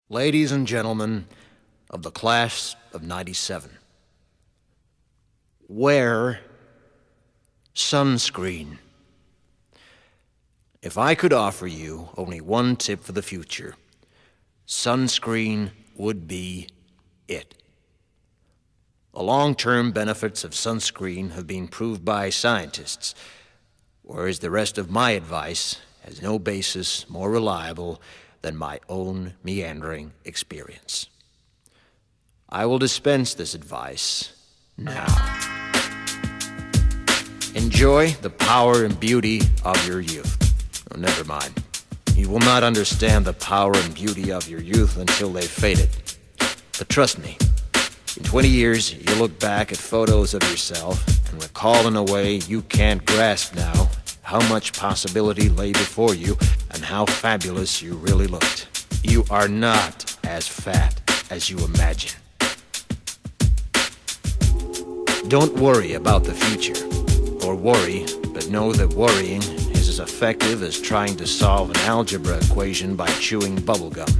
Ladies and gentlemen of the class of '97, wear sunscreen. If I could offer you only one tip for the future, sunscreen would be it. The long-term benefits of sunscreen have been proved by scientists, whereas the rest of my advice has no basis more reliable than my own meandering experience. I will dispense this advice now. Enjoy the power and beauty of your youth. Oh, never mind. You will not understand the power and beauty of your youth until they've faded. But trust me, in 20 years, you'll look back at photos of yourself and recall in a way you can't grasp now how much possibility lay before you and how fabulous you really looked. You are not as fat as you imagine. Don't worry about the future, or worry, but know that worrying is as effective as trying to solve an algebra equation by chewing bubblegum.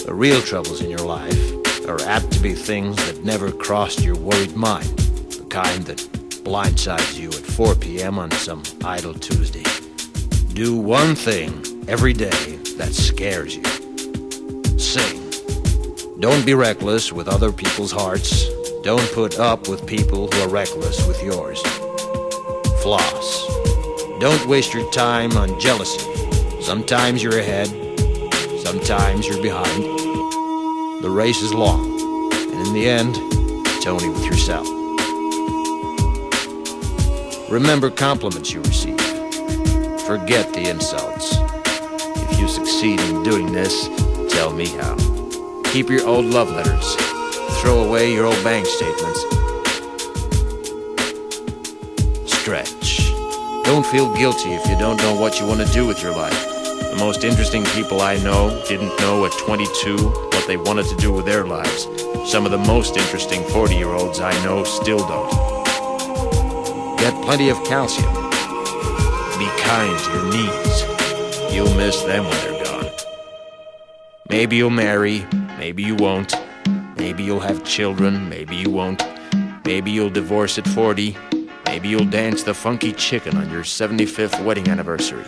The real troubles in your life are apt to be things that never crossed your worried mind, the kind that blindsides you at 4 p.m. on some idle Tuesday. Do one thing every day that scares you. Sing. Don't be reckless with other people's hearts. Don't put up with people who are reckless with yours. Floss. Don't waste your time on jealousy. Sometimes you're ahead, sometimes you're behind. The race is long, and in the end, it's only with yourself. Remember compliments you receive. Forget the insults. If you succeed in doing this, tell me how. Keep your old love letters. Throw away your old bank statements. Stretch. Don't feel guilty if you don't know what you want to do with your life. The most interesting people I know didn't know at 22 what they wanted to do with their lives. Some of the most interesting 40-year-olds I know still don't. Get plenty of calcium. Be kind to your knees. You'll miss them when they're gone. Maybe you'll marry, maybe you won't. Maybe you'll have children, maybe you won't. Maybe you'll divorce at 40. Maybe you'll dance the funky chicken on your 75th wedding anniversary.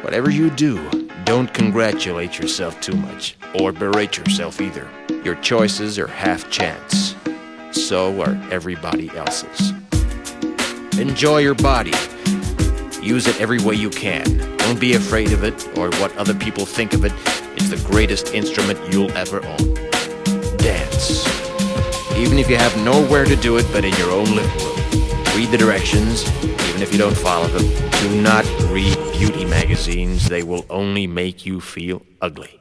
Whatever you do, don't congratulate yourself too much, or berate yourself either. Your choices are half chance. So are everybody else's. Enjoy your body. Use it every way you can. Don't be afraid of it or what other people think of it. It's the greatest instrument you'll ever own. Dance. Even if you have nowhere to do it but in your own living room. Read the directions, even if you don't follow them. Do not read beauty magazines. They will only make you feel ugly.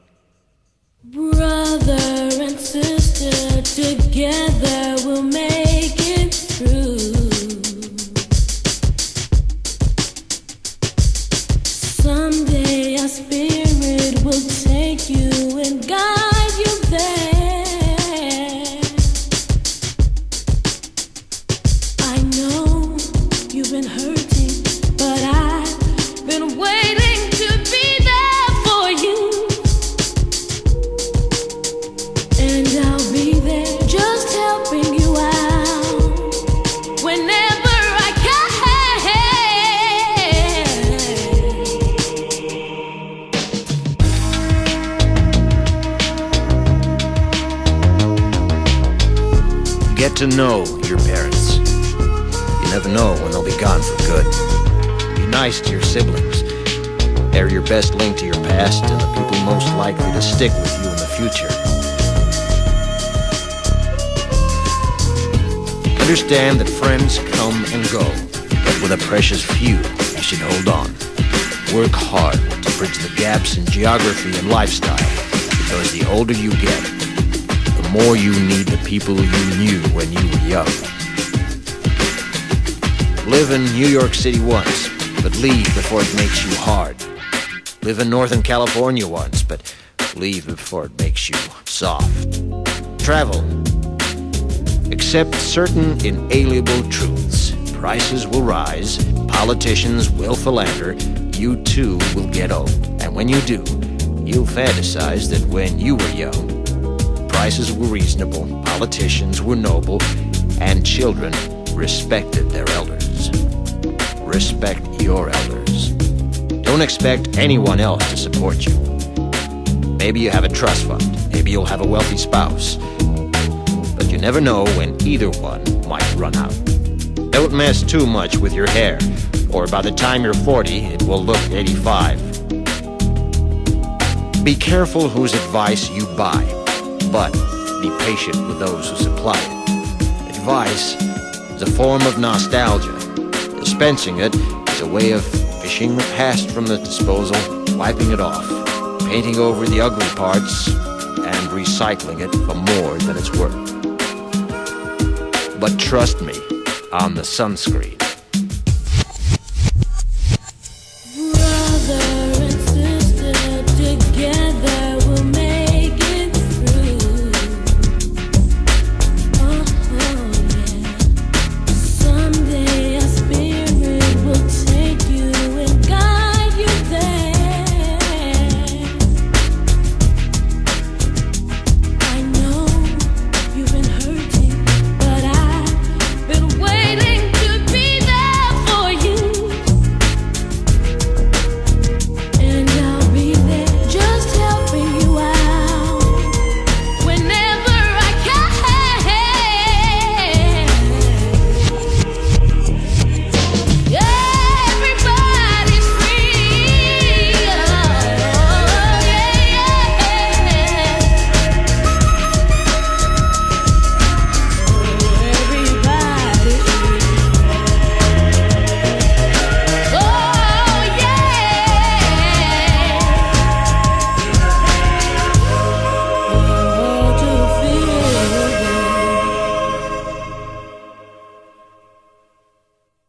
Brother and sister, together we'll make it through. Someday our spirit will take you and guide you there. I know you've been hurting, but I've been waiting to be there for you. And I'll be there just helping you out whenever I can. Get to know your parents. You never know when they'll be gone for good. Be nice to your siblings. They're your best link to your past and the people most likely to stick with you in the future. Understand that friends come and go, but with a precious few, you should hold on. Work hard to bridge the gaps in geography and lifestyle, because the older you get, the more you need the people you knew when you were young. Live in New York City once, but leave before it makes you hard. Live in Northern California once, but leave before it makes you soft. Travel. Accept certain inalienable truths. Prices will rise, politicians will philander, you too will get old. And when you do, You'll fantasize that when you were young, prices were reasonable, politicians were noble, and children respected their elders. Respect your elders. Don't expect anyone else to support you. Maybe you have a trust fund. Maybe you'll have a wealthy spouse. But you never know when either one might run out. Don't mess too much with your hair, or by the time you're 40, it will look 85. Be careful whose advice you buy, but be patient with those who supply it. Advice is a form of nostalgia. Dispensing it is a way of fishing the past from the disposal, wiping it off, painting over the ugly parts, and recycling it for more than it's worth. But trust me on the sunscreen.